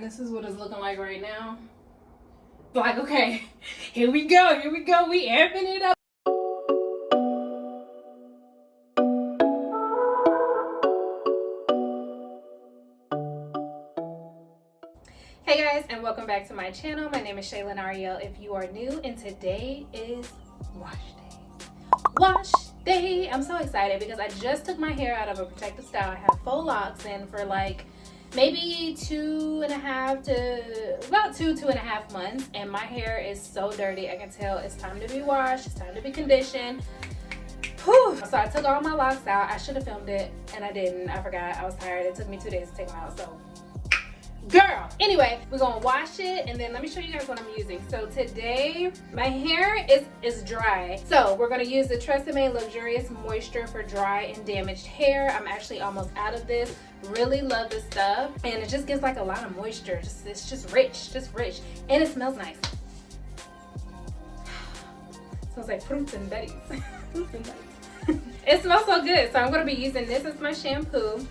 This is what it's looking like right now. Like, okay, here we go, we amping it up. Hey guys, and welcome back to my channel. My name is Shaylin Ari'el if you are new, and today is wash day. Wash day! I'm so excited because I just took my hair out of a protective style. I have faux locks in for like maybe 2.5 to about 2.5 months, and my hair is so dirty. I can tell it's time to be washed, it's time to be conditioned. Whew. So I took all my locks out. I should have filmed it and I didn't. I forgot. I was tired. It took me 2 days to take them out, so girl. Anyway, we're gonna wash it and then let me show you guys what I'm using. So today my hair is dry, so we're gonna use the Tresemme Luxurious Moisture for dry and damaged hair. I'm actually almost out of this. Really love this stuff, and it just gives like a lot of moisture. It's just rich, and it smells nice. Smells like fruits and berries. Fruits and berries. It smells so good. So I'm gonna be using this as my shampoo.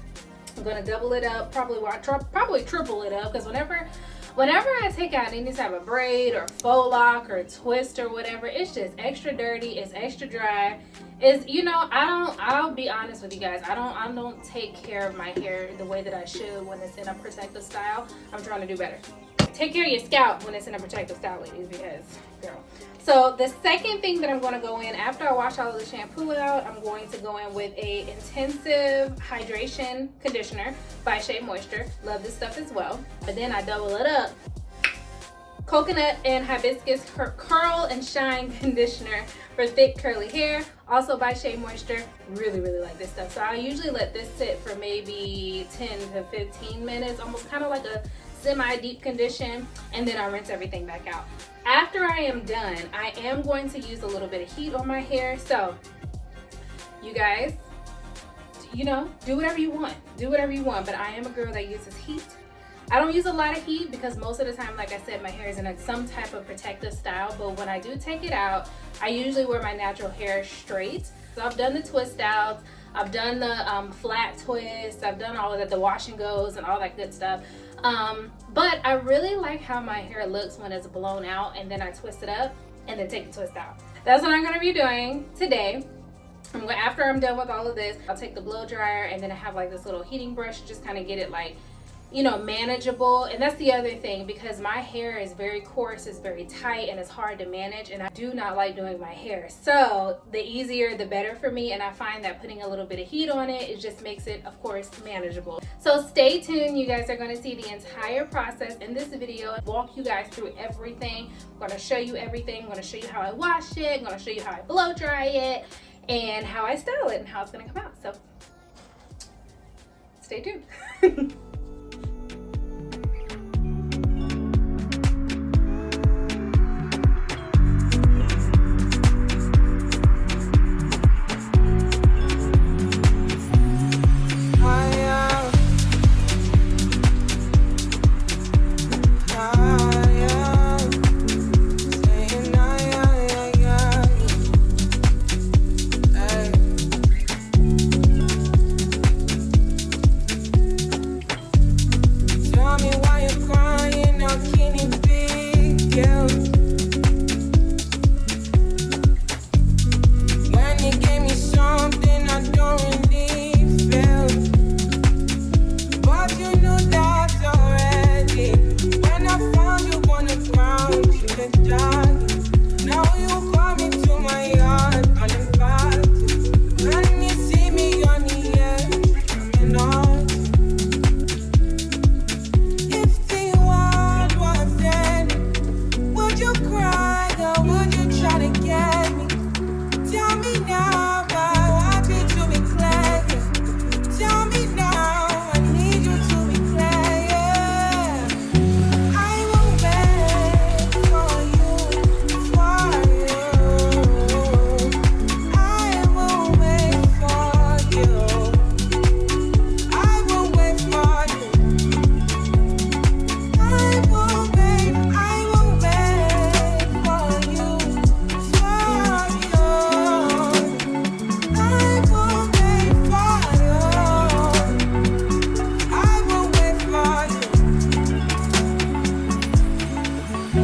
I'm gonna double it up, probably triple it up, because whenever I take out any type of braid or faux lock or twist or whatever, it's just extra dirty, it's extra dry. It's, you know, I'll be honest with you guys, I don't take care of my hair the way that I should when it's in a protective style. I'm trying to do better. Take care of your scalp when it's in a protective style, ladies, because girl. So the second thing that I'm going to go in after I wash all of the shampoo out, I'm going to go in with a intensive hydration conditioner by Shea Moisture. Love this stuff as well. But then I double it up. Coconut and hibiscus curl and shine conditioner for thick curly hair, also by Shea Moisture. Really like this stuff. So I usually let this sit for maybe 10 to 15 minutes, almost kind of like a semi-deep condition, and then I rinse everything back out. After I am done, I am going to use a little bit of heat on my hair. So you guys, you know, do whatever you want, but I am a girl that uses heat. I don't use a lot of heat because most of the time, like I said, my hair is in some type of protective style, but when I do take it out, I usually wear my natural hair straight. So I've done the twist outs, I've done the flat twist, I've done all of that, the wash and goes and all that good stuff. But I really like how my hair looks when it's blown out and then I twist it up and then take the twist out. That's what I'm going to be doing today. After I'm done with all of this, I'll take the blow dryer and then I have like this little heating brush to just kind of get it like, you know, manageable. And that's the other thing, because my hair is very coarse, it's very tight, and it's hard to manage, and I do not like doing my hair. So the easier the better for me, and I find that putting a little bit of heat on it, it just makes it, of course, manageable. So stay tuned. You guys are going to see the entire process in this video. I'll walk you guys through everything. I'm going to show you everything. I'm going to show you how I wash it. I'm going to show you how I blow dry it and how I style it and how it's going to come out. So stay tuned.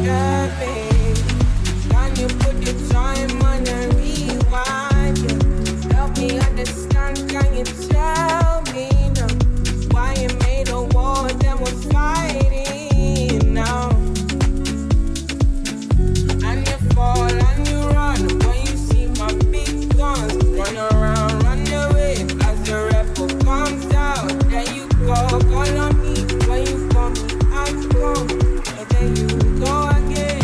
Yeah, baby. Can you put the time on a rewind? Yeah. Help me understand, can you tell me now why you made a war that was fighting now? And you fall and you run when you see my big guns. Run around, run away as the rebel comes out. Then you go, call on me when you call me, I come. And then you go again.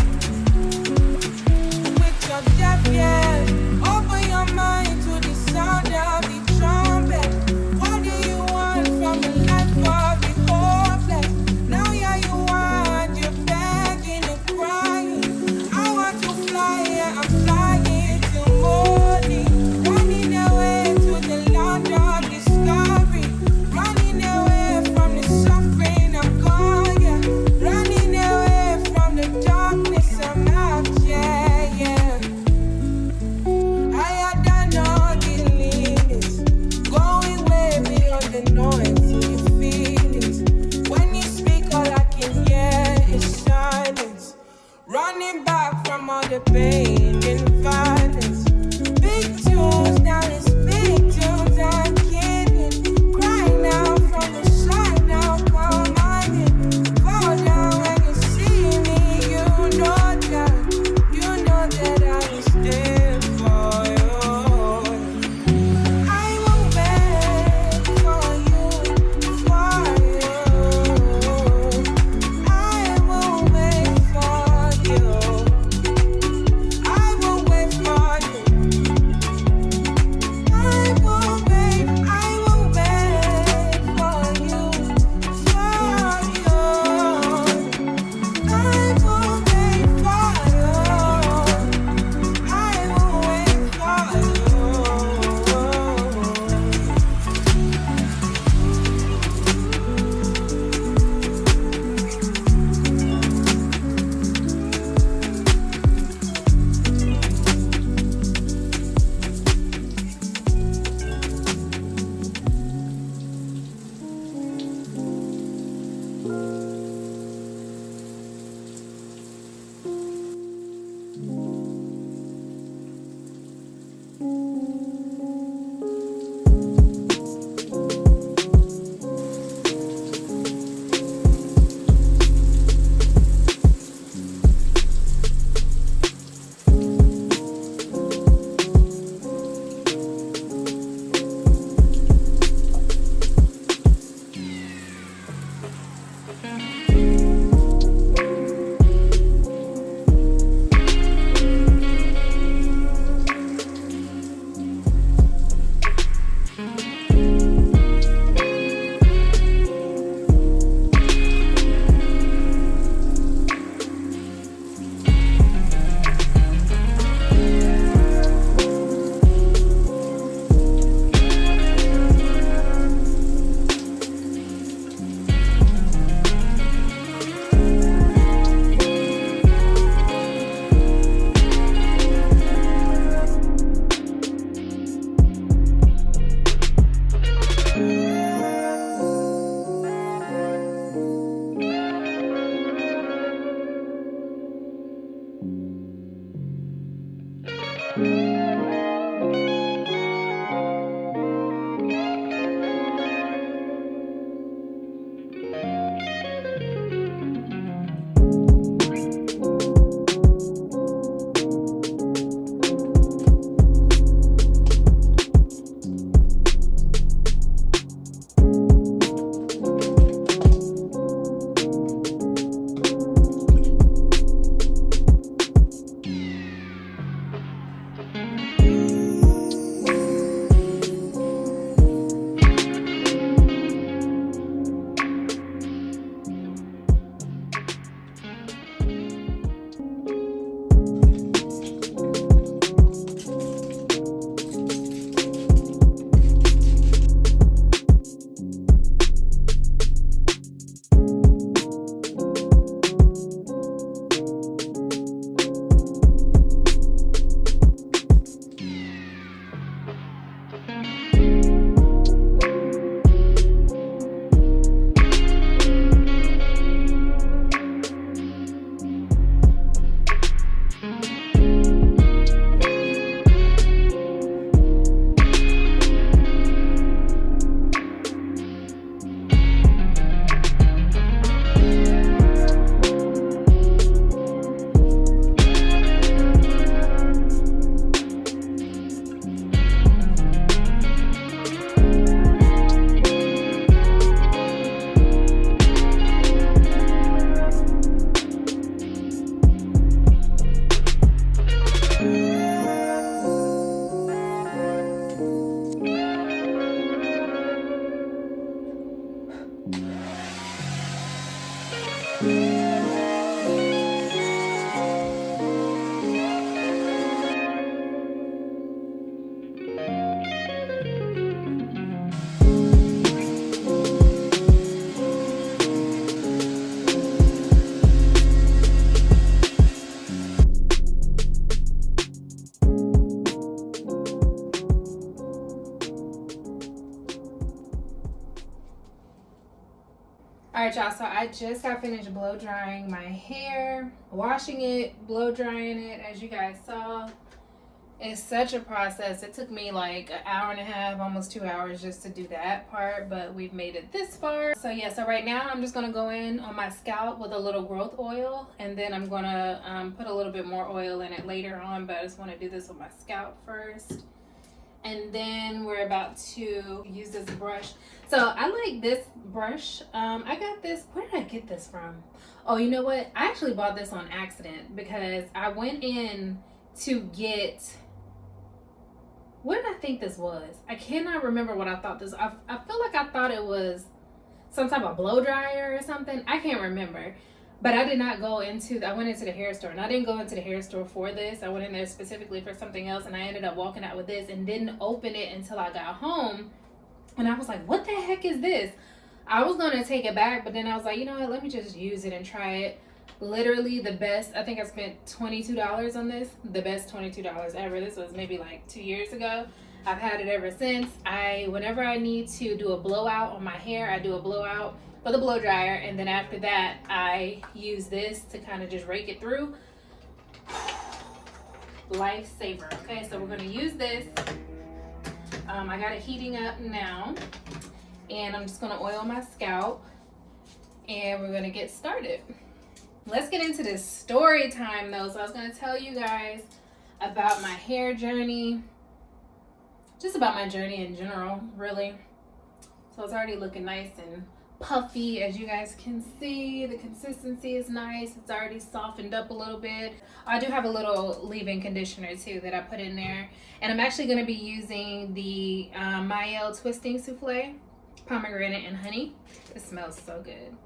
y'all, so I just got finished blow drying my hair, washing it, blow drying it, as you guys saw. It's such a process. It took me like an hour and a half, almost 2 hours just to do that part, but we've made it this far. So yeah, so right now I'm just gonna go in on my scalp with a little growth oil, and then I'm gonna put a little bit more oil in it later on, but I just wanna do this with my scalp first. And then we're about to use this brush. So I like this brush. I got this, where did I get this from? Oh, you know what? I actually bought this on accident because I went in to get, what did I think this was? I cannot remember what I thought this, I feel like I thought it was some type of blow dryer or something. I can't remember. But I did not go into, I went into the hair store, and I didn't go into the hair store for this. I went in there specifically for something else, and I ended up walking out with this and didn't open it until I got home. And I was like, what the heck is this? I was going to take it back, but then I was like, you know what, let me just use it and try it. Literally the best, I think I spent $22 on this. The best $22 ever. This was maybe like 2 years ago. I've had it ever since. Whenever I need to do a blowout on my hair, I do a blowout with a blow dryer, and then after that I use this to kind of just rake it through. Lifesaver. Okay, so we're going to use this. I got it heating up now, and I'm just going to oil my scalp, and we're going to get started. Let's get into this story time though. So I was going to tell you guys about my hair journey, just about my journey in general, really. So it's already looking nice and puffy, as you guys can see. The consistency is nice. It's already softened up a little bit. I do have a little leave-in conditioner too that I put in there, and I'm actually going to be using the Ari'el twisting souffle, pomegranate and honey. It smells so good.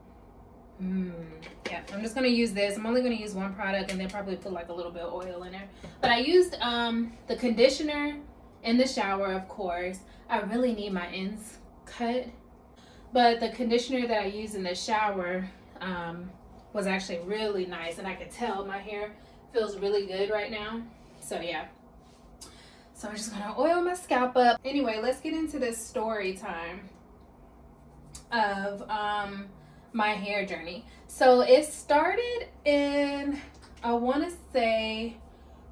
Yeah, I'm just going to use this. I'm only going to use one product and then probably put like a little bit of oil in there. But I used the conditioner in the shower, of course. I really need my ends cut. But the conditioner that I used in the shower was actually really nice, and I could tell my hair feels really good right now. So yeah. So I'm just gonna oil my scalp up. Anyway, let's get into this story time of my hair journey. So it started in, I want to say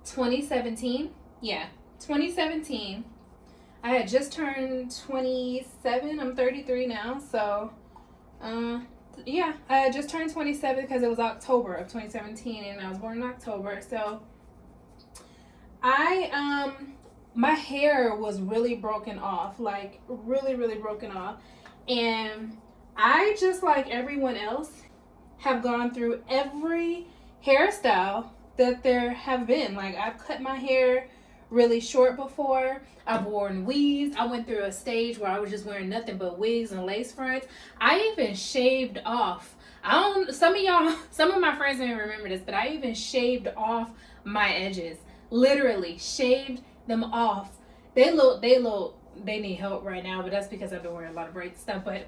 2017. Yeah, 2017. I had just turned 27. I'm 33 now. So, yeah, I had just turned 27 because it was October of 2017, and I was born in October. So, my hair was really broken off, like really, really broken off. And I, just like everyone else, have gone through every hairstyle that there have been. Like, I've cut my hair really short before. I've worn weaves. I went through a stage where I was just wearing nothing but wigs and lace fronts. I even shaved off. Some of my friends don't even remember this, but I even shaved off my edges. Literally shaved them off. They need help right now, but that's because I've been wearing a lot of braids stuff. But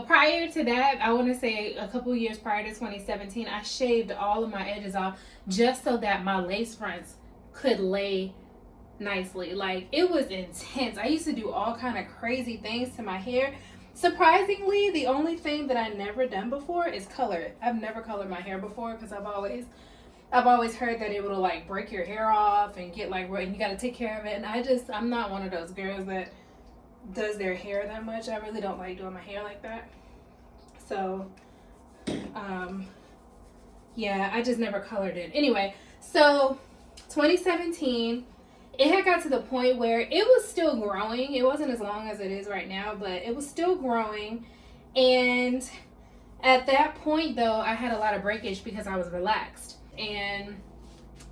prior to that, I want to say a couple years prior to 2017, I shaved all of my edges off just so that my lace fronts could lay nicely. Like, it was intense. I used to do all kind of crazy things to my hair. Surprisingly, the only thing that I never done before is color it. I've never colored my hair before because I've always heard that it would like break your hair off and get like, and you got to take care of it. And I'm not one of those girls that does their hair that much. I really don't like doing my hair like that. So, yeah, I just never colored it. Anyway, so 2017, it had got to the point where it was still growing. It wasn't as long as it is right now, but it was still growing. And at that point, though, I had a lot of breakage because I was relaxed. And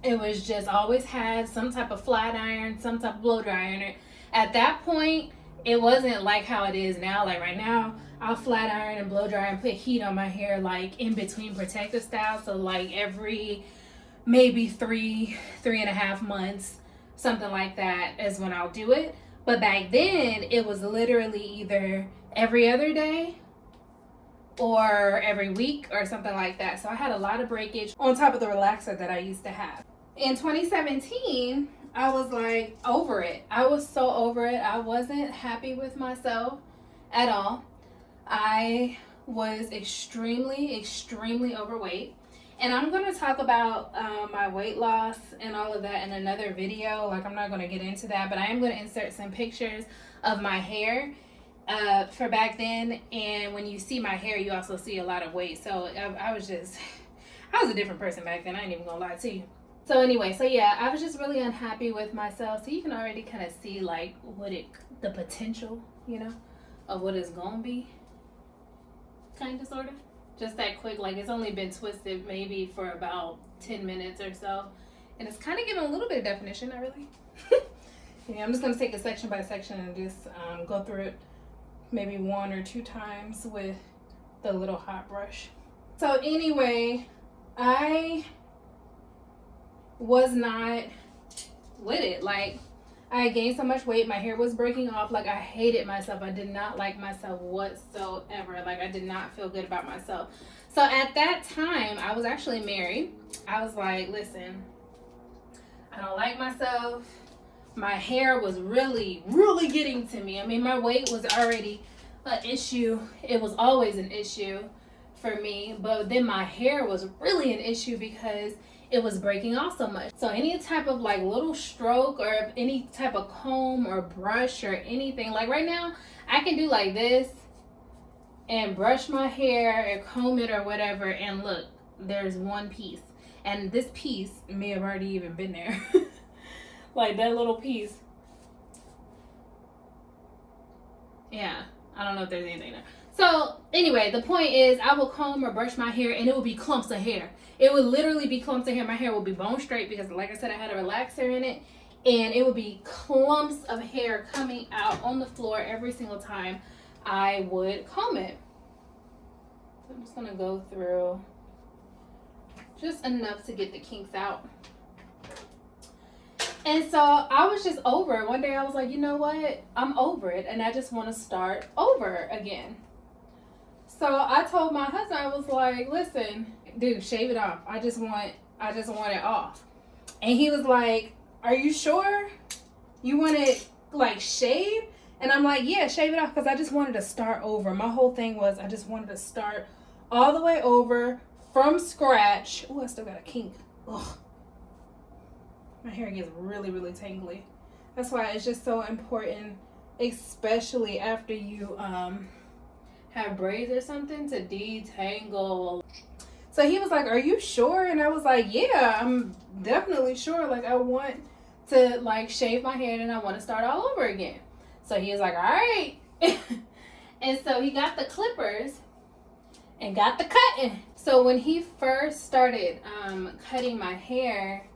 it was just always had some type of flat iron, some type of blow dryer in it. At that point, it wasn't like how it is now. Like right now, I'll flat iron and blow dry and put heat on my hair like in between protective styles. So like every maybe 3.5 months, something like that is when I'll do it. But back then, it was literally either every other day or every week or something like that. So I had a lot of breakage on top of the relaxer that I used to have. In 2017, I was like over it. I was so over it. I wasn't happy with myself at all. I was extremely overweight. And I'm going to talk about my weight loss and all of that in another video. Like, I'm not going to get into that, but I am going to insert some pictures of my hair for back then. And when you see my hair, you also see a lot of weight. So I was a different person back then. I ain't even going to lie to you. So anyway, so yeah, I was just really unhappy with myself. So you can already kind of see like the potential, you know, of what it's going to be. Kind of, sort of. Just that quick, like it's only been twisted maybe for about 10 minutes or so. And it's kind of giving a little bit of definition, not really. Yeah, I'm just going to take it section by section and just go through it maybe 1 or 2 times with the little hot brush. So anyway, I was not with it. Like, I gained so much weight. My hair was breaking off. Like, I hated myself. I did not like myself whatsoever. Like, I did not feel good about myself. So at that time, I was actually married. I was like, listen, I don't like myself. My hair was really getting to me. I mean, my weight was already an issue. It was always an issue for me. But then my hair was really an issue because it was breaking off so much. So any type of like little stroke or any type of comb or brush or anything, like right now I can do like this and brush my hair or comb it or whatever, and look, there's one piece, and this piece may have already even been there. Like that little piece. Yeah, I don't know if there's anything there. So anyway, the point is I will comb or brush my hair and it will be clumps of hair. It would literally be clumps of hair. My hair will be bone straight because, like I said, I had a relaxer in it. And it would be clumps of hair coming out on the floor every single time I would comb it. So I'm just going to go through just enough to get the kinks out. And so I was just over it. One day I was like, you know what? I'm over it. And I just want to start over again. So I told my husband, I was like, listen, dude, shave it off. I just want it off. And he was like, are you sure you want it like shaved? And I'm like, yeah, shave it off, because I just wanted to start over. My whole thing was I just wanted to start all the way over from scratch. Oh, I still got a kink. Ugh. My hair gets really tangly. That's why it's just so important, especially after you have braids or something, to detangle. So he was like, are you sure? And I was like, yeah, I'm definitely sure. Like, I want to like shave my hair and I want to start all over again. So he was like, all right. And so he got the clippers and got the cutting. So when he first started cutting my hair,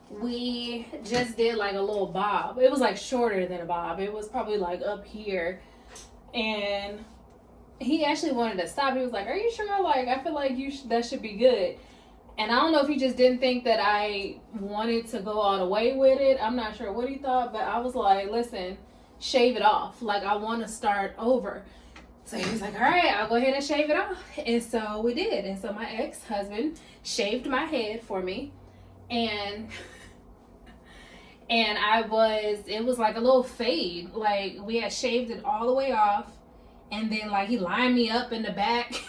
we just did like a little bob. It was like shorter than a bob. It was probably like up here. And he actually wanted to stop. He was like, are you sure? Like, I feel like that should be good. And I don't know if he just didn't think that I wanted to go all the way with it. I'm not sure what he thought, but I was like, listen, shave it off. Like, I want to start over. So he was like, all right, I'll go ahead and shave it off. And so we did. And so my ex-husband shaved my head for me. And it was like a little fade. Like, we had shaved it all the way off. And then, like, he lined me up in the back.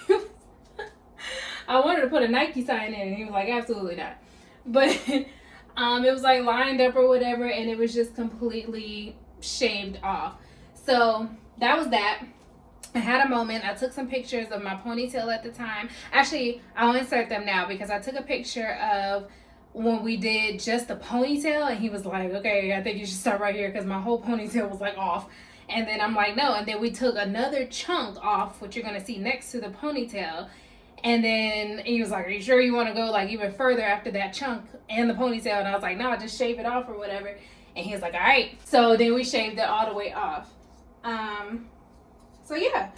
I wanted to put a Nike sign in, and he was like, absolutely not. But it was, like, lined up or whatever, and it was just completely shaved off. So that was that. I had a moment. I took some pictures of my ponytail at the time. Actually, I'll insert them now because I took a picture of when we did just the ponytail, and he was like, okay, I think you should start right here because my whole ponytail was, like, off. And then I'm like, no. And then we took another chunk off, which you're going to see next to the ponytail. And then he was like, are you sure you want to go like even further after that chunk and the ponytail? And I was like, no, just shave it off or whatever. And he was like, all right. So then we shaved it all the way off. So yeah,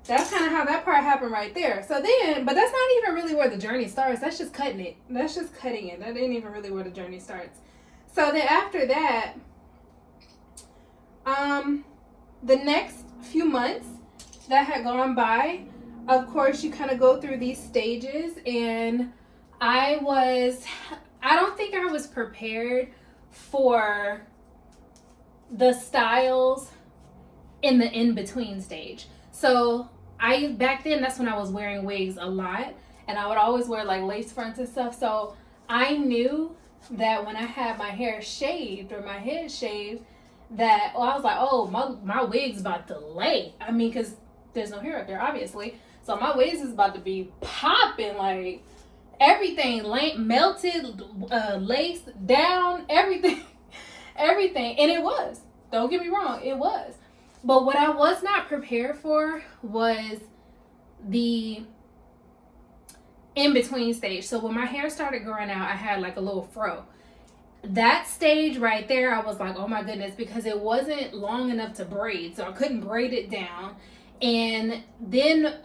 that's kind of how that part happened right there. So then, but that's not even really where the journey starts. That's just cutting it. That's just cutting it. That ain't even really where the journey starts. So then after that, the next few months that had gone by, of course, you kind of go through these stages, and I don't think I was prepared for the styles in the in-between stage. So back then, that's when I was wearing wigs a lot, and I would always wear like lace fronts and stuff. So I knew that when I had my hair shaved or my head shaved, that I was like, oh, my wig's about to lay. I mean, because there's no hair up there, obviously. So my wigs is about to be popping, like everything melted, lace down, everything, everything. And it was. Don't get me wrong, it was. But what I was not prepared for was the in-between stage. So when my hair started growing out, I had like a little fro. That stage right there, I was like, oh my goodness, because it wasn't long enough to braid. So I couldn't braid it down. And then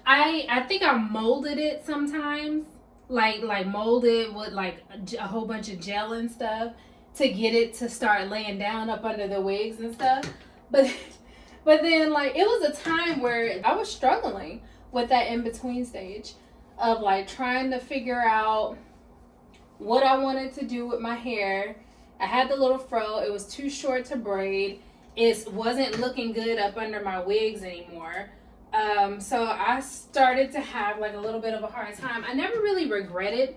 I think I molded it sometimes, like molded with like a whole bunch of gel and stuff to get it to start laying down up under the wigs and stuff. But then like it was a time where I was struggling with that in-between stage of like trying to figure out what I wanted to do with my hair. I had the little fro. It was too short to braid. It wasn't looking good up under my wigs anymore. So I started to have like a little bit of a hard time. I never really regretted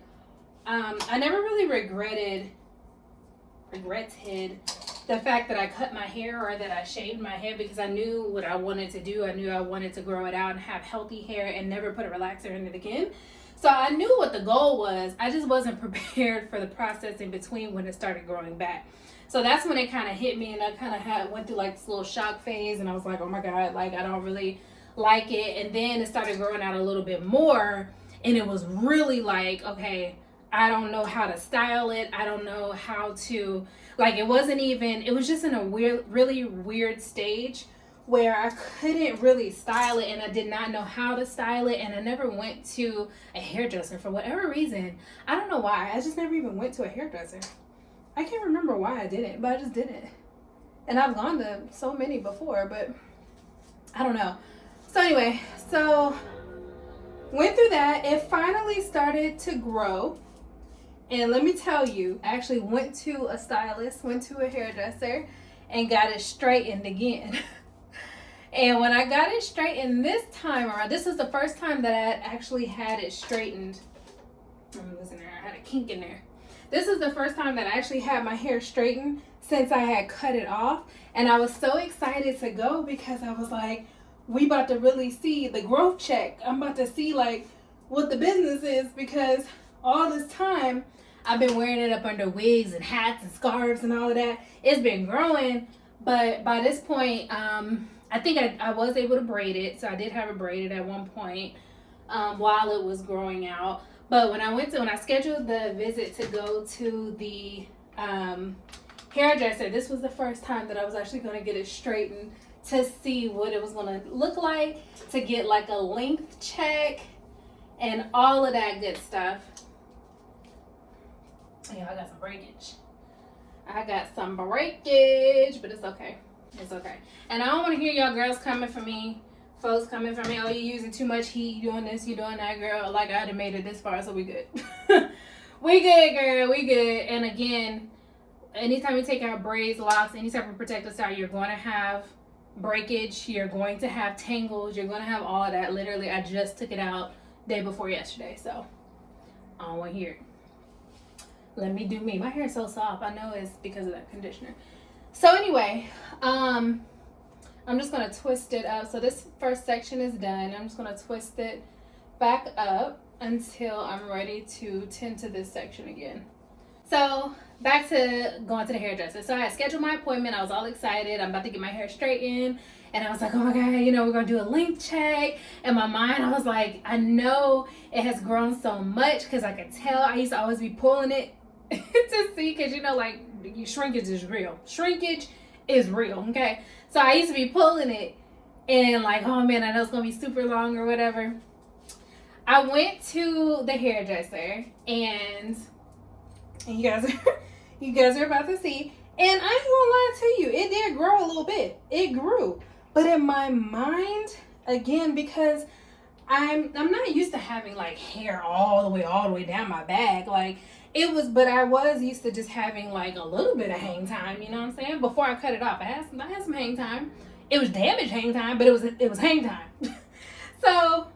the fact that I cut my hair or that I shaved my head, because I knew what I wanted to do. I knew I wanted to grow it out and have healthy hair and never put a relaxer in it again. So I knew what the goal was. I just wasn't prepared for the process in between when it started growing back. So that's when it kind of hit me, and I kind of went through like this little shock phase, and I was like, oh my God, like I don't really like it. And then it started growing out a little bit more, and it was really like, okay, I don't know how to style it. I don't know how to, like, it was just in a really weird stage where I couldn't really style it, and I did not know how to style it, and I never went to a hairdresser for whatever reason. I don't know why. I just never even went to a hairdresser. I can't remember why I didn't, but I just didn't. And I've gone to so many before, but I don't know. So anyway, went through that. It finally started to grow. And let me tell you, I actually went to a stylist, went to a hairdresser, and got it straightened again. And when I got it straightened this time around, this was the first time that I actually had it straightened. I had a kink in there. This is the first time that I actually had my hair straightened since I had cut it off. And I was so excited to go because I was like, we about to really see the growth check. I'm about to see like what the business is, because all this time I've been wearing it up under wigs and hats and scarves and all of that. It's been growing, but by this point, I think I was able to braid it. So I did have it braided at one point while it was growing out. But when I scheduled the visit to go to the hairdresser, this was the first time that I was actually going to get it straightened to see what it was going to look like, to get like a length check and all of that good stuff. Yeah, I got some breakage, but it's okay. It's okay. And I don't want to hear y'all girls coming for me, folks coming for me, oh, you using too much heat, you doing this, you doing that, girl. Like, I done made it this far, so we good. We good, girl, we good. And again, anytime you take out braids, locks, any type of protective style, you're going to have breakage, you're going to have tangles, you're going to have all of that. Literally, I just took it out day before yesterday, so I don't want to hear it. Let me do me. My hair is so soft. I know it's because of that conditioner. So anyway, I'm just going to twist it up. So this first section is done. I'm just going to twist it back up until I'm ready to tend to this section again. So back to going to the hairdresser. So I had scheduled my appointment. I was all excited. I'm about to get my hair straightened. And I was like, oh my God, we're going to do a length check. In my mind, I was like, I know it has grown so much because I could tell. I used to always be pulling it to see, because like shrinkage is real. Shrinkage is real, okay? So I used to be pulling it and like, oh man, I know it's gonna be super long or whatever. I went to the hairdresser and you guys are about to see, and I ain't gonna lie to you, it did grow a little bit. It grew, but in my mind, again, because I'm not used to having like hair all the way down my back, like. But I was used to just having like a little bit of hang time, you know what I'm saying? Before I cut it off, I had some hang time. it was damaged hang time, but it was hang time. So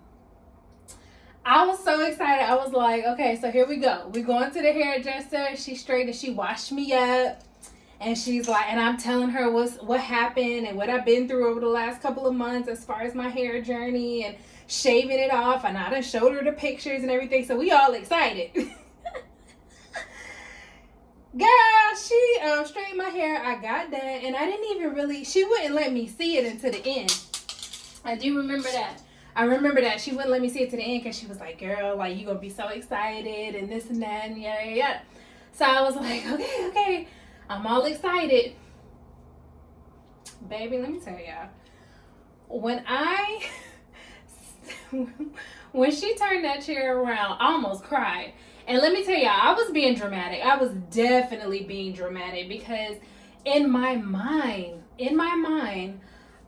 I was so excited. I was like, okay, so here we go. We're going to the hairdresser. She straightened, she washed me up. And she's like, and I'm telling her what happened and what I've been through over the last couple of months as far as my hair journey and shaving it off. And I done showed her the pictures and everything. So we all excited. Girl, she straightened my hair. I got done. And I didn't even really, she wouldn't let me see it until the end. I do remember that. I remember that. She wouldn't let me see it to the end because she was like, girl, like, you going to be so excited and this and that and yeah. So I was like, okay. I'm all excited. Baby, let me tell y'all. When she turned that chair around, I almost cried. And let me tell y'all, I was being dramatic. I was definitely being dramatic because in my mind,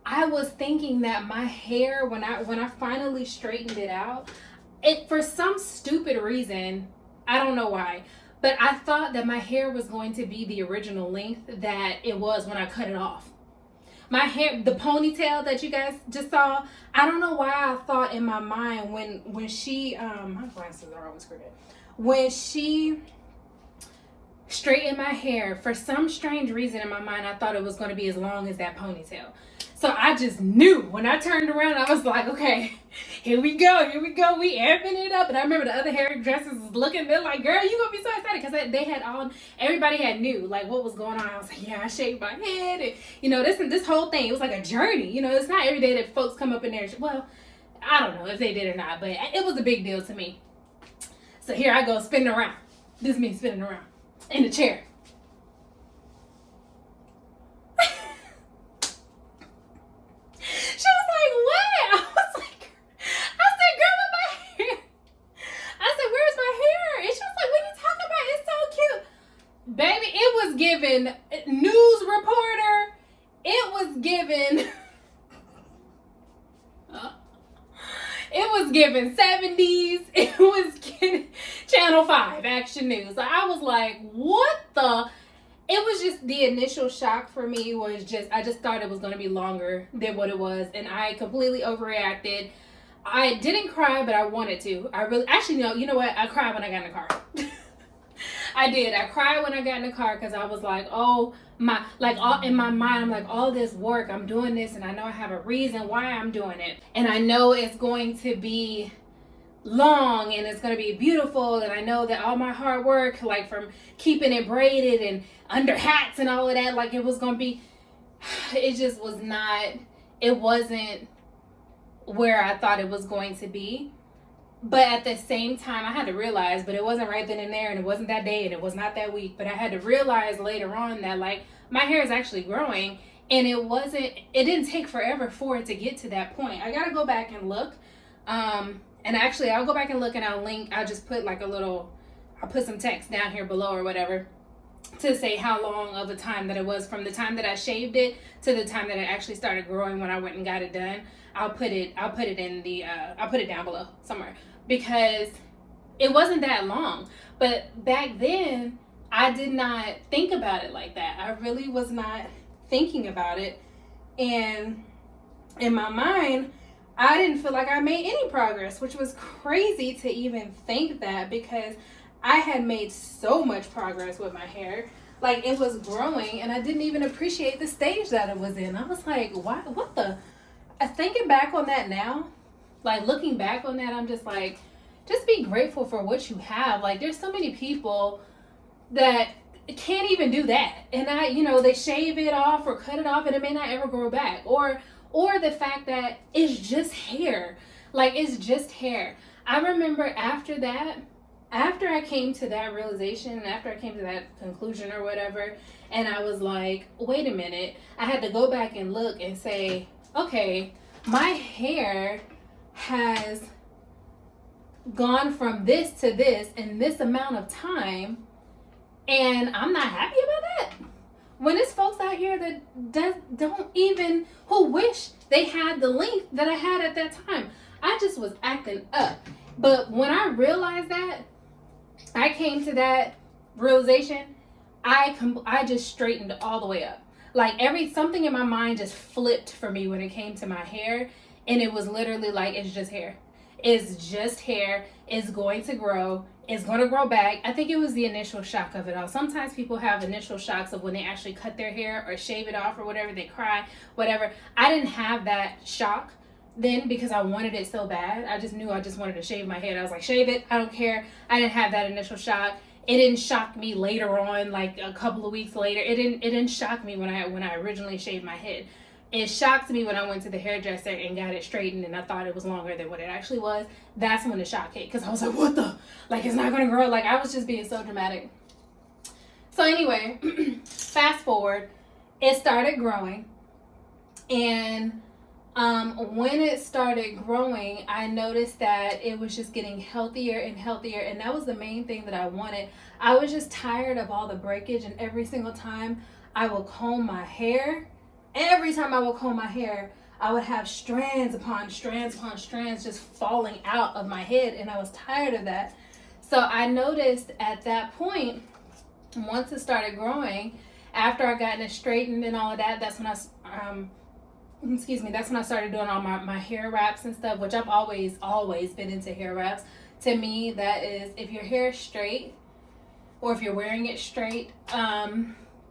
I was thinking that my hair, when I finally straightened it out, for some stupid reason, I don't know why, but I thought that my hair was going to be the original length that it was when I cut it off. My hair, the ponytail that you guys just saw, I don't know why I thought in my mind when she, my glasses are always crooked. When she straightened my hair, for some strange reason in my mind, I thought it was going to be as long as that ponytail. So I just knew when I turned around, I was like, okay, here we go. We amping it up. And I remember the other hairdressers was looking, they're like, girl, you gonna be so excited. Because they had everybody had knew like what was going on. I was like, yeah, I shaved my head. And, you know, this whole thing, it was like a journey. You know, it's not every day that folks come up in there. Well, I don't know if they did or not, but it was a big deal to me. So here I go spinning around. This is me spinning around in the chair. Given news reporter, it was given 70s, it was given Channel 5 Action News. I was like, what the? It was just the initial shock for me was just, I just thought it was going to be longer than what it was, and I completely overreacted. I didn't cry, but I wanted to. I really, actually, no, you know what? I cried when I got in the car. I did. I cried when I got in the car because I was like, oh my, like all in my mind, I'm like, all this work, I'm doing this, and I know I have a reason why I'm doing it. And I know it's going to be long and it's going to be beautiful. And I know that all my hard work, like from keeping it braided and under hats and all of that, like it was going to be, it just was not, it wasn't where I thought it was going to be. But at the same time, I had to realize, but it wasn't right then and there, and it wasn't that day, and it was not that week. But I had to realize later on that, like, my hair is actually growing, and it didn't take forever for it to get to that point. I got to go back and look. And actually, I'll go back and look, and I'll just put like I'll put some text down here below or whatever to say how long of a time that it was from the time that I shaved it to the time that it actually started growing when I went and got it done. I'll put it down below somewhere because it wasn't that long. But back then, I did not think about it like that. I really was not thinking about it. And in my mind, I didn't feel like I made any progress, which was crazy to even think that because I had made so much progress with my hair. Like, it was growing, and I didn't even appreciate the stage that it was in. I was like, why? What the? Thinking back on that now, like looking back on that, I'm just like, just be grateful for what you have. Like, there's so many people that can't even do that. And they shave it off or cut it off and it may not ever grow back. Or the fact that it's just hair. Like, it's just hair. I remember after I came to that realization, after I came to that conclusion or whatever, and I was like, wait a minute, I had to go back and look and say, okay, my hair has gone from this to this in this amount of time, and I'm not happy about that. When there's folks out here that don't even, who wish they had the length that I had at that time. I just was acting up. But when I realized that, I came to that realization, I just straightened all the way up. Like something in my mind just flipped for me when it came to my hair. And it was literally like, it's just hair. It's just hair. It's going to grow. It's going to grow back. I think it was the initial shock of it all. Sometimes people have initial shocks of when they actually cut their hair or shave it off or whatever. They cry, whatever. I didn't have that shock then because I wanted it so bad. I just knew I just wanted to shave my head. I was like, shave it. I don't care. I didn't have that initial shock. It didn't shock me later on, like a couple of weeks later. It didn't shock me when I originally shaved my head. It shocked me when I went to the hairdresser and got it straightened and I thought it was longer than what it actually was. That's when the shock hit because I was like, what the? Like, it's not going to grow. Like, I was just being so dramatic. So anyway, fast forward, it started growing. And when it started growing, I noticed that it was just getting healthier and healthier. And that was the main thing that I wanted. I was just tired of all the breakage, and every single time I would comb my hair, I would have strands upon strands upon strands just falling out of my head. And I was tired of that. So I noticed at that point, once it started growing, after I got it straightened and all of that, that's when that's when I started doing all my hair wraps and stuff, which I've always been into hair wraps. To me, that is, if your hair is straight or if you're wearing it straight,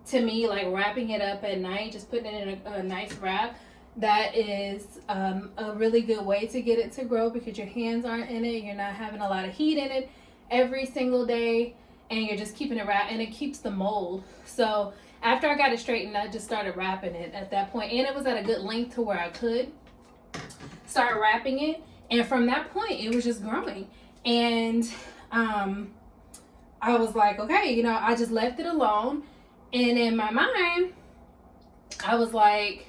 to me, like wrapping it up at night, just putting it in a nice wrap, that is a really good way to get it to grow because your hands aren't in it, you're not having a lot of heat in it every single day, and you're just keeping it wrapped, and it keeps the mold. So after I got it straightened, I just started wrapping it at that point, and it was at a good length to where I could start wrapping it. And from that point, it was just growing. And I was like, okay, I just left it alone. And in my mind, I was like,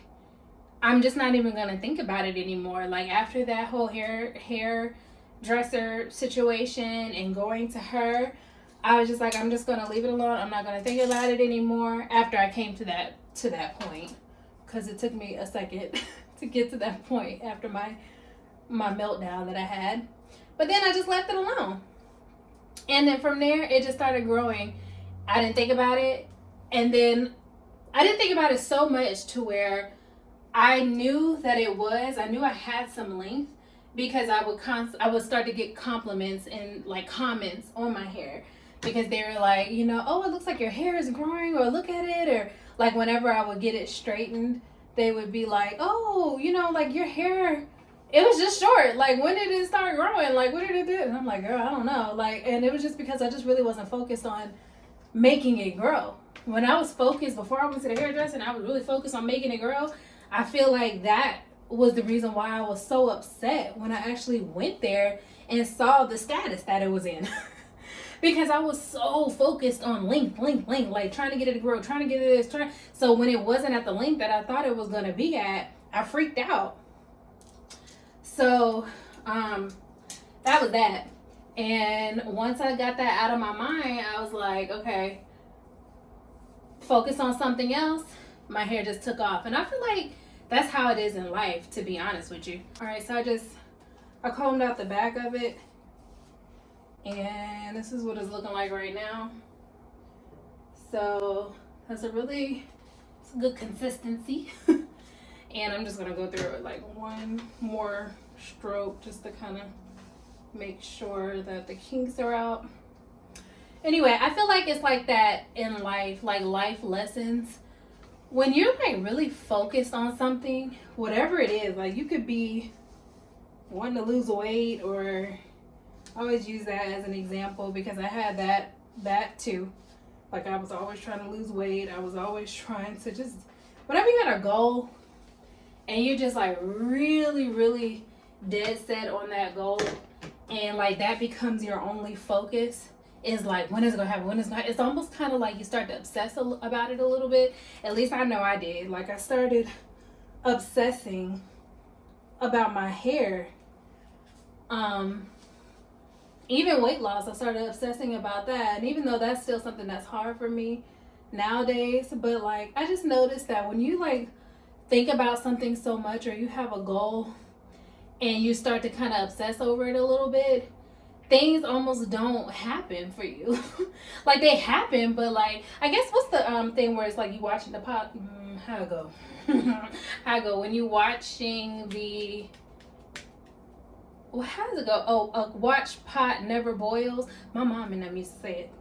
I'm just not even going to think about it anymore. Like, after that whole hairdresser situation and going to her, I was just like, I'm just going to leave it alone. I'm not going to think about it anymore after I came to that point. Because it took me a second to get to that point after my meltdown that I had. But then I just left it alone. And then from there, it just started growing. I didn't think about it. And then I didn't think about it so much to where I knew that I knew I had some length because I would start to get compliments and like comments on my hair because they were like, oh, it looks like your hair is growing, or look at it, or like whenever I would get it straightened, they would be like, oh, like your hair, it was just short. Like, when did it start growing? Like, what did it do? And I'm like, girl, I don't know. Like, and it was just because I just really wasn't focused on making it grow. When I was focused, before I went to the hairdresser and I was really focused on making it grow, I feel like that was the reason why I was so upset when I actually went there and saw the status that it was in. Because I was so focused on length, like trying to get it to grow, trying to get it this, so when it wasn't at the length that I thought it was going to be at, I freaked out. So that was that. And once I got that out of my mind, I was like, okay, focus on something else. My hair just took off. And I feel like that's how it is in life, to be honest with you. All right, so I combed out the back of it. And this is what it's looking like right now. So that's it's a good consistency. And I'm just going to go through it like one more stroke just to kind of make sure that the kinks are out. Anyway, I feel like it's like that in life, like life lessons. When you're like really focused on something, whatever it is, like you could be wanting to lose weight, or I always use that as an example because I had that too. Like, I was always trying to lose weight. I was always trying to just, whenever you got a goal and you're just like really, really dead set on that goal, and like that becomes your only focus, is like, when is it gonna happen? It's almost kind of like you start to obsess about it a little bit. At least I know I did. Like, I started obsessing about my hair. Even weight loss, I started obsessing about that. And even though that's still something that's hard for me nowadays, but like, I just noticed that when you like think about something so much, or you have a goal and you start to kind of obsess over it a little bit, things almost don't happen for you. Like they happen, but like I guess what's the thing where it's like you watching the pot? How it go? How it go when you watching the? Well, how does it go? Oh, a watch pot never boils. My mom and them used to say it.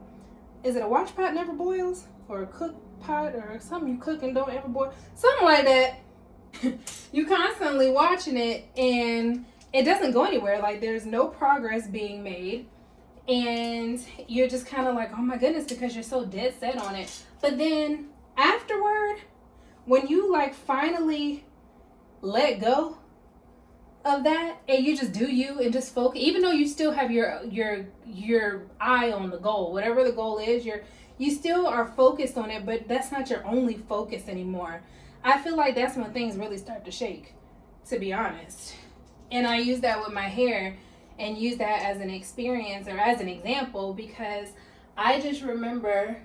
Is it a watch pot never boils, or a cook pot, or something you cook and don't ever boil? Something like that. You constantly watching it and it doesn't go anywhere. Like there's no progress being made, and you're just kind of like, oh my goodness, because you're so dead set on it. But then afterward, when you like finally let go of that and you just do you and just focus, even though you still have your eye on the goal, whatever the goal is, you still are focused on it, but that's not your only focus anymore. I feel like that's when things really start to shake, to be honest. And I use that with my hair and use that as an experience or as an example, because I just remember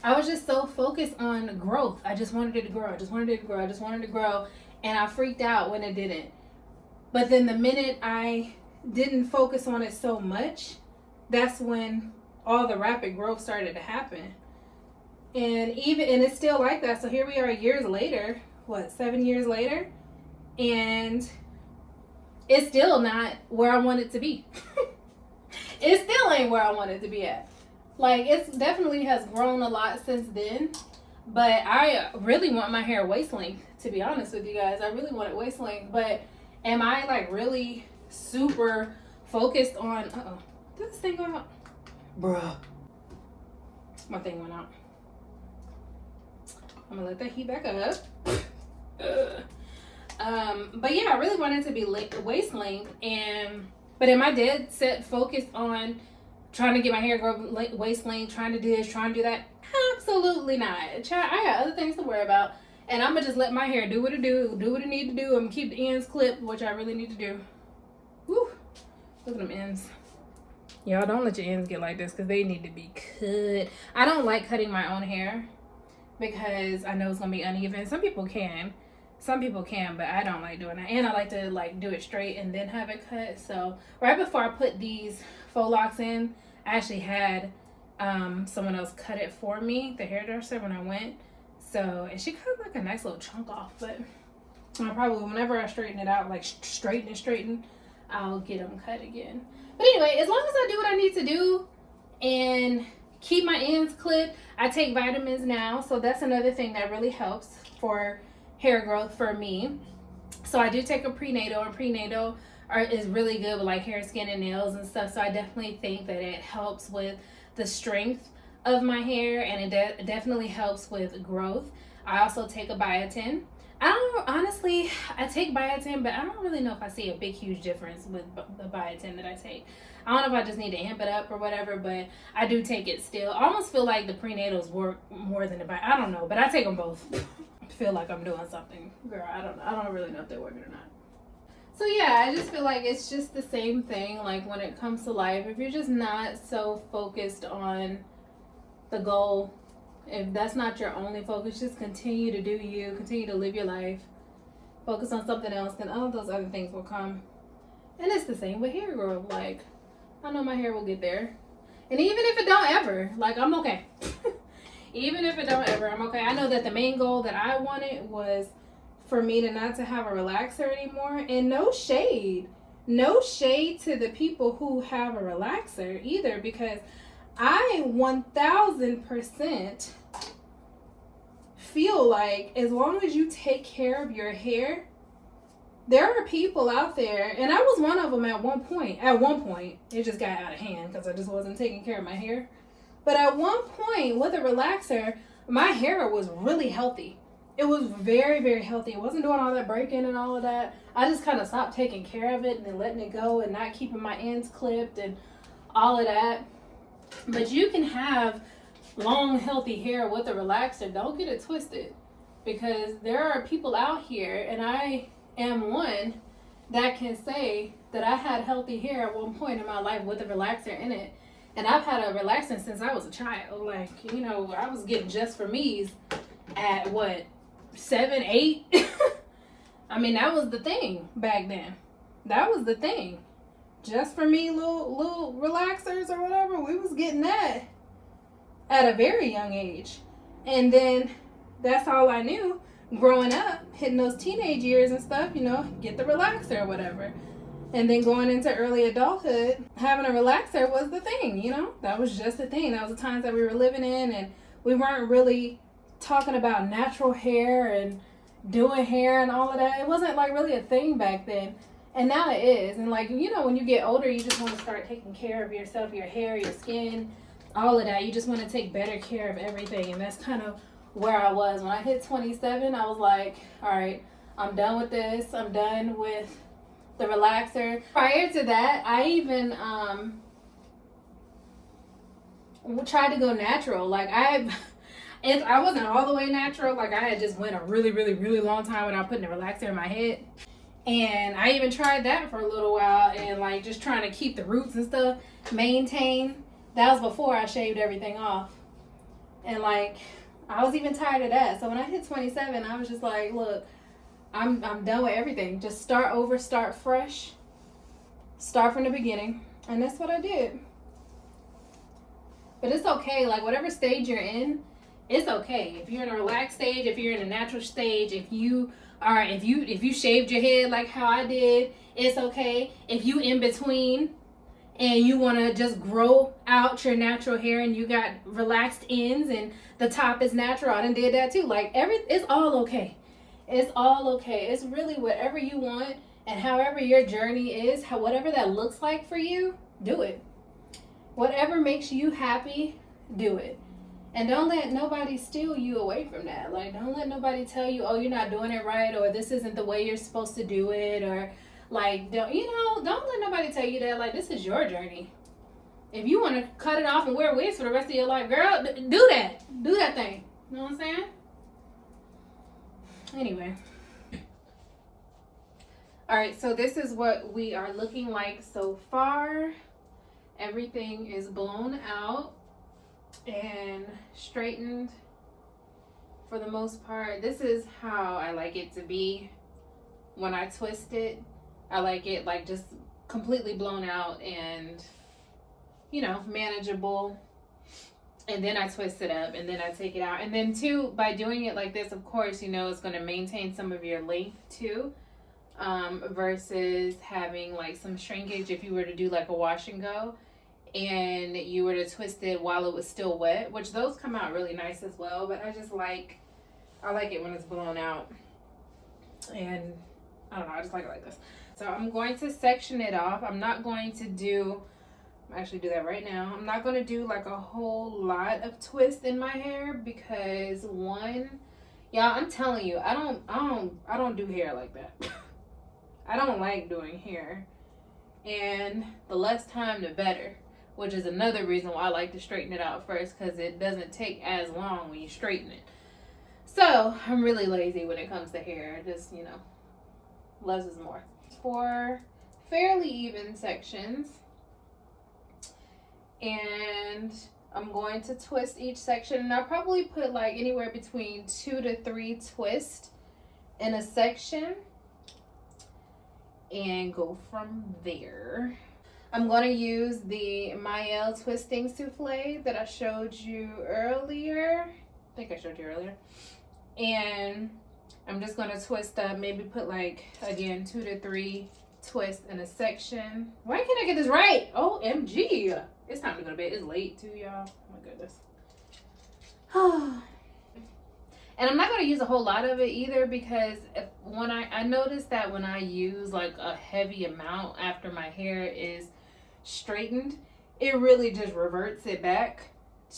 I was just so focused on growth. I just wanted it to grow. I just wanted it to grow. I just wanted it to grow. And I freaked out when it didn't. But then the minute I didn't focus on it so much, that's when all the rapid growth started to happen. And it's still like that. So here we are years later, 7 years later, and it's still not where I want it to be. It still ain't where I want it to be at. Like, it definitely has grown a lot since then, but I really want my hair waist length, to be honest with you guys. I really want it waist length, but am I like really super focused on, did this thing go out? Bruh. My thing went out. I'm gonna let that heat back up. But yeah, I really wanted to be waist length, but am I dead set focused on trying to get my hair grow waist length, trying to do this, trying to do that? Absolutely not. I got other things to worry about, and I'm gonna just let my hair do what it need to do. I'm gonna keep the ends clipped, which I really need to do. Woo! Look at them ends. Y'all don't let your ends get like this because they need to be cut. I don't like cutting my own hair because I know it's gonna be uneven. Some people can, but I don't like doing that. And I like to like do it straight and then have it cut. So right before I put these faux locks in, I actually had someone else cut it for me, the hairdresser, when I went. So, and she cut like a nice little chunk off, but I'll probably, whenever I straighten it out, like straighten, I'll get them cut again. But anyway, as long as I do what I need to do and keep my ends clipped, I take vitamins now. So that's another thing that really helps for hair growth for me. So I do take a prenatal, and prenatal is really good with like hair, skin, and nails and stuff. So I definitely think that it helps with the strength of my hair, and it definitely helps with growth. I also take a biotin. I take biotin, but I don't really know if I see a big, huge difference with the biotin that I take. I don't know if I just need to amp it up or whatever, but I do take it still. I almost feel like the prenatals work more than the biotin. I don't know, but I take them both. I feel like I'm doing something. Girl, I don't know. I don't really know if they're working or not. So yeah, I just feel like it's just the same thing. Like when it comes to life, if you're just not so focused on the goal, if that's not your only focus, just continue to do you, continue to live your life, focus on something else, then all of those other things will come. And it's the same with hair growth. Like, I know my hair will get there. And even if it don't ever, like, I'm okay. Even if it don't ever, I'm okay. I know that the main goal that I wanted was for me to not to have a relaxer anymore. And no shade to the people who have a relaxer either, because I 1000% feel like as long as you take care of your hair, there are people out there, and I was one of them at one point. At one point, it just got out of hand because I just wasn't taking care of my hair. But at one point, with a relaxer, my hair was really healthy. It was very, very healthy. It wasn't doing all that breaking and all of that. I just kind of stopped taking care of it and then letting it go and not keeping my ends clipped and all of that. But you can have long, healthy hair with a relaxer. Don't get it twisted, because there are people out here, and I am one that can say that I had healthy hair at one point in my life with a relaxer in it. And I've had a relaxer since I was a child. Like, you know, I was getting just for me's at 7, 8? I mean, that was the thing back then. That was the thing. just for me little relaxers or whatever. We was getting that at a very young age. And then that's all I knew growing up, hitting those teenage years and stuff, you know, get the relaxer or whatever. And then going into early adulthood, having a relaxer was the thing, you know? That was just the thing. That was the times that we were living in, and we weren't really talking about natural hair and doing hair and all of that. It wasn't like really a thing back then. And now it is. And like, you know, when you get older, you just want to start taking care of yourself, your hair, your skin, all of that. You just want to take better care of everything. And that's kind of where I was. When I hit 27, I was like, all right, I'm done with this. I'm done with the relaxer. Prior to that, I even tried to go natural. Like I wasn't all the way natural. Like I had just went a really, really, really long time without putting a relaxer in my head. And I even tried that for a little while, and like just trying to keep the roots and stuff maintained. That was before I shaved everything off. And like I was even tired of that. So when I hit 27, I was just like, look, I'm done with everything. Just start over, start fresh, start from the beginning. And that's what I did. But it's okay. Like whatever stage you're in, it's okay. If you're in a relaxed stage, if you're in a natural stage, if you shaved your head like how I did, it's okay. If you in between and you want to just grow out your natural hair and you got relaxed ends and the top is natural, I done did that too. Like it's all okay. It's all okay. It's really whatever you want, and however your journey is, whatever that looks like for you, do it. Whatever makes you happy, do it. And don't let nobody steal you away from that. Like, don't let nobody tell you, oh, you're not doing it right, or this isn't the way you're supposed to do it, or like, don't let nobody tell you that. Like, this is your journey. If you want to cut it off and wear wigs for the rest of your life, girl, do that. Do that thing. You know what I'm saying? Anyway. All right, so this is what we are looking like so far. Everything is blown out and straightened for the most part. This is how I like it to be when I twist it. I like it like just completely blown out and, you know, manageable. And then I twist it up and then I take it out. And then too, by doing it like this, of course, you know, it's going to maintain some of your length too, versus having like some shrinkage if you were to do like a wash and go and you were to twist it while it was still wet, which those come out really nice as well. But I like it when it's blown out. And I don't know, I just like it like this. So I'm going to section it off. I'm not going to do, actually do that right now. I'm not going to do like a whole lot of twist in my hair because one, y'all, I'm telling you, I don't do hair like that. I don't like doing hair. And the less time, the better, which is another reason why I like to straighten it out first, because it doesn't take as long when you straighten it. So I'm really lazy when it comes to hair. Just, you know, less is more. For fairly even sections, and I'm going to twist each section, and I'll probably put like anywhere between 2 to 3 twists in a section and go from there. I'm going to use the Ari'el twisting souffle that I showed you earlier. I think I showed you earlier. And I'm just going to twist up, maybe put like, again, 2 to 3 twists in a section. Why can't I get this right? OMG. It's time to go to bed. It's late too, y'all. Oh my goodness. And I'm not going to use a whole lot of it either, because when I noticed that when I use like a heavy amount after my hair is straightened, it really just reverts it back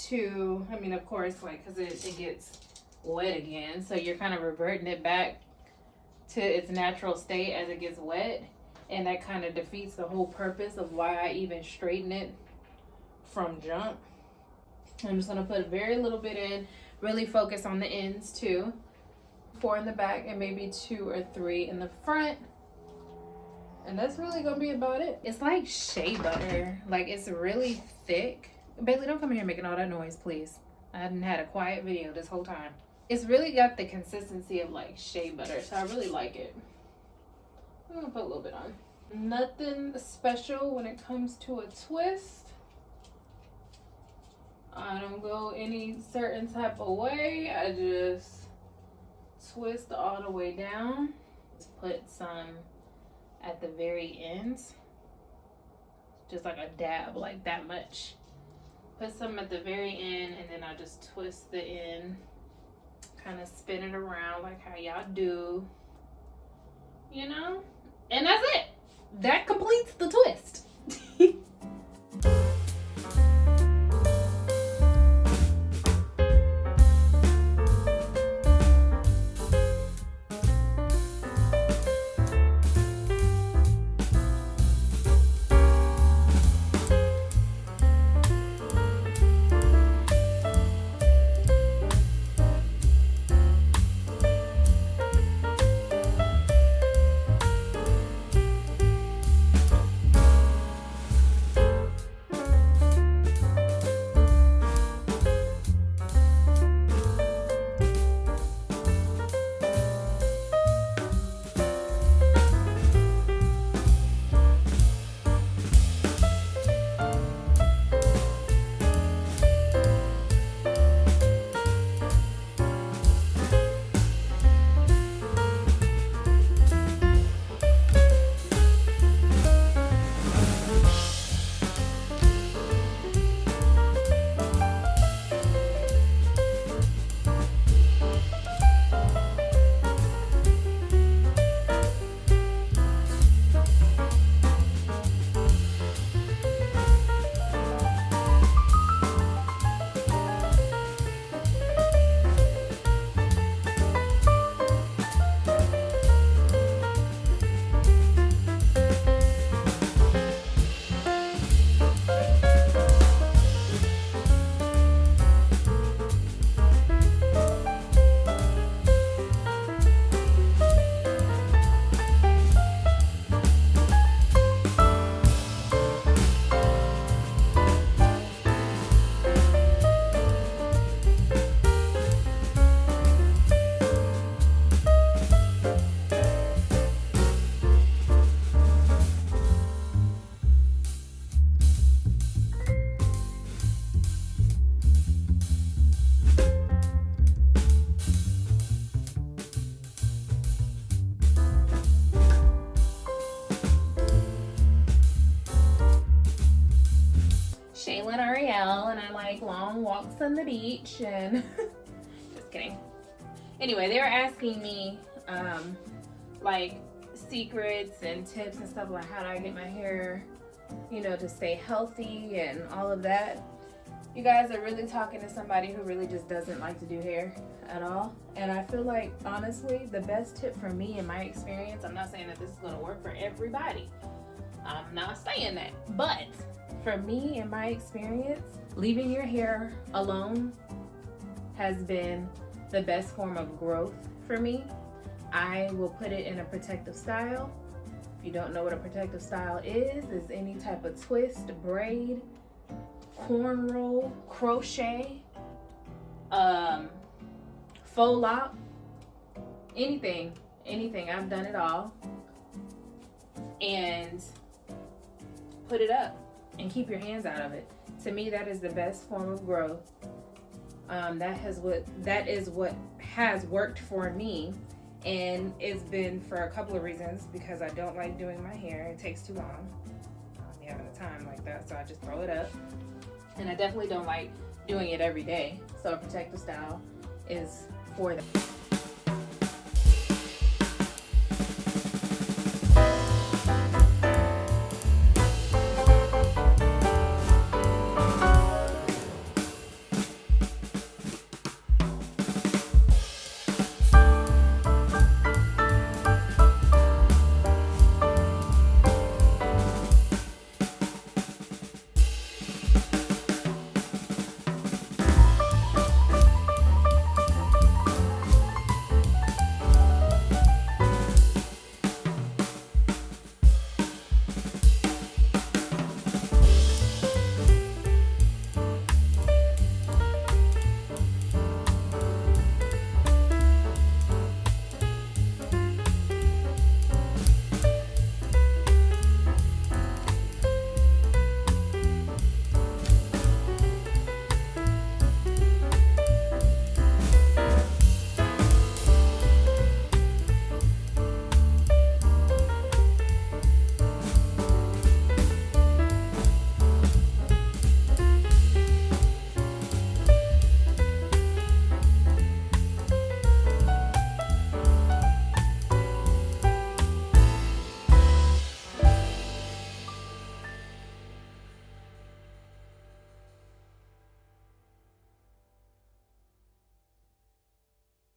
to, I mean, of course, like, because it gets wet again, so you're kind of reverting it back to its natural state as it gets wet, and that kind of defeats the whole purpose of why I even straighten it from jump. I'm just going to put very little bit in, really focus on the ends too, 4 in the back and maybe 2 or 3 in the front, and that's really gonna be about it. It's like shea butter, like it's really thick. Bailey, don't come here making all that noise, please. I hadn't had a quiet video this whole time. It's really got the consistency of like shea butter, so I really like it. I'm gonna put a little bit on. Nothing special when it comes to a twist. I don't go any certain type of way. I just twist all the way down. Just put some at the very end. Just like a dab, like that much. Put some at the very end, and then I just twist the end. Kind of spin it around like how y'all do. You know? And that's it. That completes the twist. Ari'el, and I like long walks on the beach, and just kidding. Anyway, they were asking me like secrets and tips and stuff, like how do I get my hair, you know, to stay healthy and all of that. You guys are really talking to somebody who really just doesn't like to do hair at all. And I feel like, honestly, the best tip for me in my experience, I'm not saying that this is going to work for everybody. I'm not saying that. But for me, in my experience, leaving your hair alone has been the best form of growth for me. I will put it in a protective style. If you don't know what a protective style is any type of twist, braid, cornrow, crochet, faux lock, anything. I've done it all. And put it up and keep your hands out of it. To me, that is the best form of growth. That is what has worked for me, and it's been for a couple of reasons. Because I don't like doing my hair; it takes too long. I don't be having the time like that, so I just throw it up. And I definitely don't like doing it every day. So a protective style is for that.